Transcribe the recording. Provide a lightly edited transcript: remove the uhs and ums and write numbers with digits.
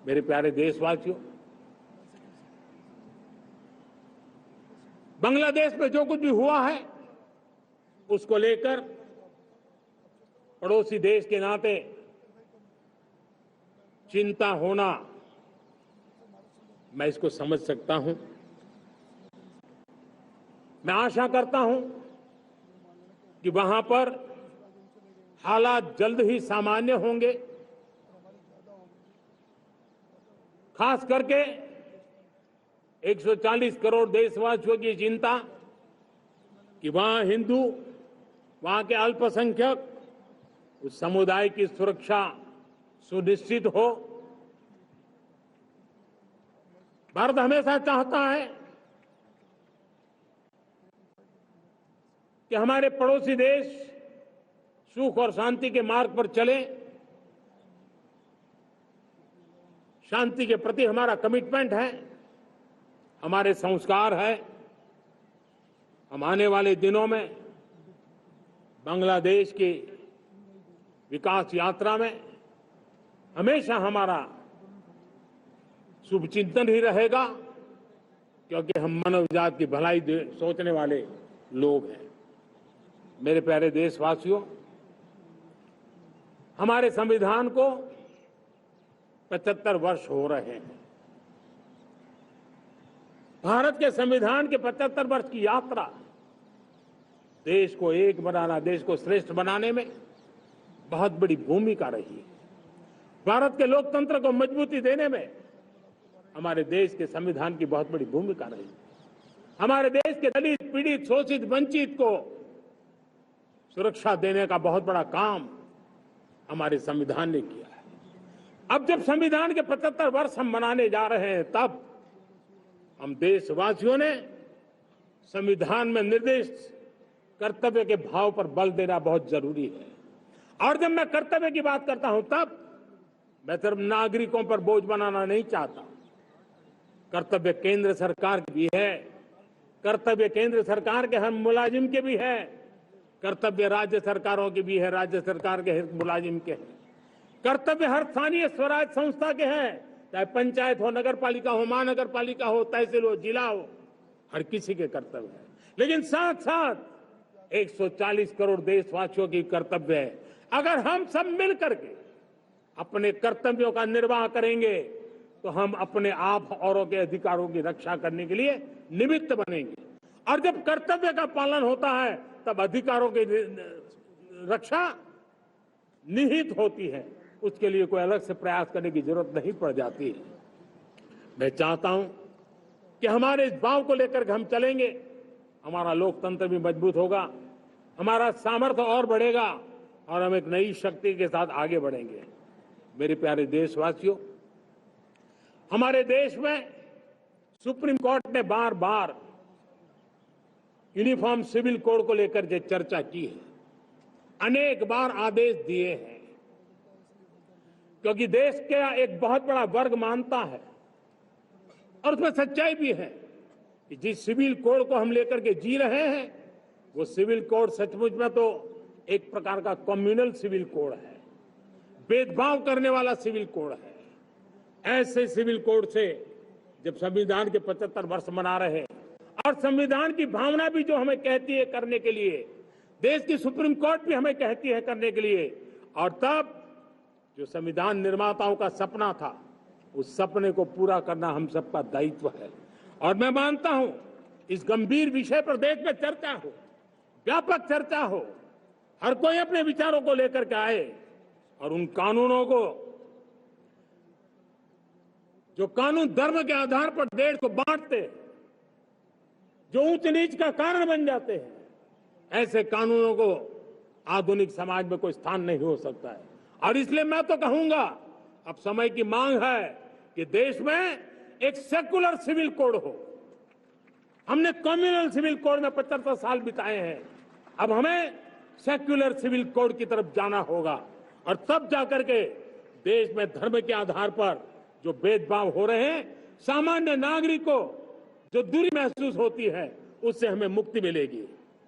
मेरे प्यारे देशवासियों, बांग्लादेश में जो कुछ भी हुआ है उसको लेकर पड़ोसी देश के नाते चिंता होना, मैं इसको समझ सकता हूं। मैं आशा करता हूं कि वहां पर हालात जल्द ही सामान्य होंगे। खास करके 140 करोड़ देशवासियों की चिंता कि वहां हिंदू, वहां के अल्पसंख्यक, उस समुदाय की सुरक्षा सुनिश्चित हो। भारत हमेशा चाहता है कि हमारे पड़ोसी देश सुख और शांति के मार्ग पर चले। शांति के प्रति हमारा कमिटमेंट है, हमारे संस्कार है। हम आने वाले दिनों में बांग्लादेश की विकास यात्रा में हमेशा हमारा शुभचिंतन ही रहेगा, क्योंकि हम मानव जाति की भलाई सोचने वाले लोग हैं। मेरे प्यारे देशवासियों, हमारे संविधान को 75 वर्ष हो रहे हैं। भारत के संविधान के 75 वर्ष की यात्रा देश को एक बनाना, देश को श्रेष्ठ बनाने में बहुत बड़ी भूमिका रही है। भारत के लोकतंत्र को मजबूती देने में हमारे देश के संविधान की बहुत बड़ी भूमिका रही। हमारे देश के दलित, पीड़ित, शोषित, वंचित को सुरक्षा देने का बहुत बड़ा काम हमारे संविधान ने किया है। अब जब संविधान के 75 वर्ष हम मनाने जा रहे हैं, तब हम देशवासियों ने संविधान में निर्दिष्ट कर्तव्य के भाव पर बल देना बहुत जरूरी है। और जब मैं कर्तव्य की बात करता हूं, तब मैं सिर्फ नागरिकों पर बोझ बनाना नहीं चाहता। कर्तव्य केंद्र सरकार की भी है, कर्तव्य केंद्र सरकार के हर मुलाजिम के भी है, कर्तव्य राज्य सरकारों के भी है, राज्य सरकार के हर मुलाजिम के हैं, कर्तव्य हर स्थानीय स्वराज संस्था के हैं, चाहे पंचायत हो, नगर पालिका हो, महानगर पालिका हो, तहसील हो, जिला हो, हर किसी के कर्तव्य है। लेकिन साथ साथ 140 करोड़ देशवासियों की कर्तव्य है। अगर हम सब मिल करके अपने कर्तव्यों का निर्वाह करेंगे तो हम अपने आप औरों के अधिकारों की रक्षा करने के लिए निमित्त बनेंगे। और जब कर्तव्य का पालन होता है, तब अधिकारों की रक्षा निहित होती है। उसके लिए कोई अलग से प्रयास करने की जरूरत नहीं पड़ जाती है। मैं चाहता हूं कि हमारे इस भाव को लेकर हम चलेंगे, हमारा लोकतंत्र भी मजबूत होगा, हमारा सामर्थ्य और बढ़ेगा और हम एक नई शक्ति के साथ आगे बढ़ेंगे। मेरे प्यारे देशवासियों, हमारे देश में सुप्रीम कोर्ट ने बार बार यूनिफॉर्म सिविल कोड को लेकर जो चर्चा की है, अनेक बार आदेश दिए हैं, क्योंकि देश का एक बहुत बड़ा वर्ग मानता है और उसमें सच्चाई भी है कि जिस सिविल कोड को हम लेकर के जी रहे हैं, वो सिविल कोड सचमुच में तो एक प्रकार का कम्युनल सिविल कोड है, भेदभाव करने वाला सिविल कोड है। ऐसे सिविल कोड से जब संविधान के 75 वर्ष मना रहे हैं और संविधान की भावना भी जो हमें कहती है करने के लिए, देश की सुप्रीम कोर्ट भी हमें कहती है करने के लिए, और तब जो संविधान निर्माताओं का सपना था, उस सपने को पूरा करना हम सबका दायित्व है। और मैं मानता हूं इस गंभीर विषय पर देश में चर्चा हो, व्यापक चर्चा हो, हर कोई अपने विचारों को लेकर के आए और उन कानूनों को, जो कानून धर्म के आधार पर देश को बांटते, जो ऊंच नीच का कारण बन जाते हैं, ऐसे कानूनों को आधुनिक समाज में कोई स्थान नहीं हो सकता है। और इसलिए मैं तो कहूंगा, अब समय की मांग है कि देश में एक सेकुलर सिविल कोड हो। हमने कम्युनल सिविल कोड में 75 साल बिताए हैं, अब हमें सेक्युलर सिविल कोड की तरफ जाना होगा और तब जाकर के देश में धर्म के आधार पर जो भेदभाव हो रहे हैं, सामान्य नागरिक को जो दूरी महसूस होती है, उससे हमें मुक्ति मिलेगी।